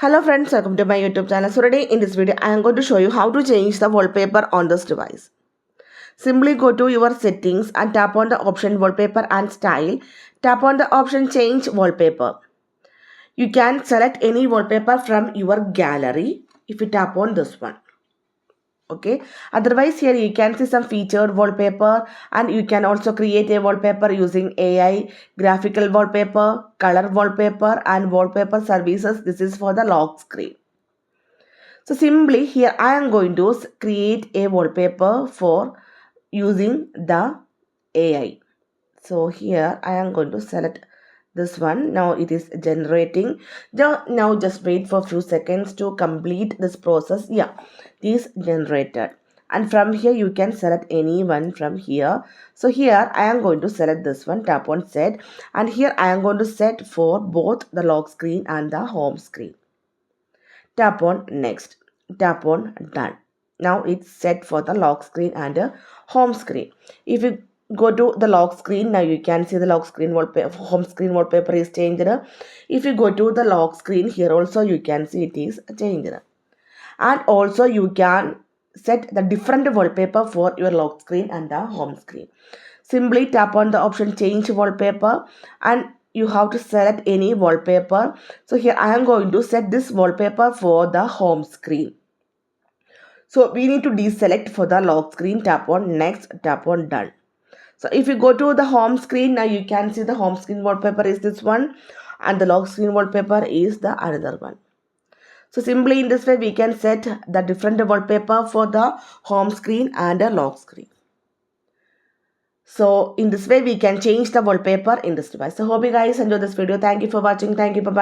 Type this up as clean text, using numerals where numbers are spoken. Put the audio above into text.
Hello friends, welcome to my YouTube channel. So today in this video, I am going to show you how to change the wallpaper on this device. Simply go to your settings and tap on the option wallpaper and style. Tap on the option change wallpaper. You can select any wallpaper from your gallery if you tap on this one. Okay, otherwise here you can see some featured wallpaper, and you can also create a wallpaper using AI, graphical wallpaper, color wallpaper, and wallpaper services. This is for the lock screen. So simply here I am going to create a wallpaper for using the AI. So here I am going to select this one. Now it is generating. Now just wait for a few seconds to complete this process. Yeah, it is generated. And from here you can select any one from here. So here I am going to select this one, tap on set, and here I am going to set for both the lock screen and the home screen. Tap on next, tap on done. Now it's set for the lock screen and home screen. If you go to the lock screen, now you can see the lock screen wallpaper, home screen wallpaper is changed. If you go to the lock screen, here also you can see it is changed. And also you can set the different wallpaper for your lock screen and the home screen. Simply tap on the option change wallpaper, and you have to select any wallpaper. So here I am going to set this wallpaper for the home screen. So we need to deselect for the lock screen. Tap on next, tap on done. So if you go to the home screen, now you can see the home screen wallpaper is this one, and the lock screen wallpaper is the another one. So simply in this way we can set the different wallpaper for the home screen and the lock screen. So in this way we can change the wallpaper in this device. So hope you guys enjoy this video. Thank you for watching. Thank you. Bye bye.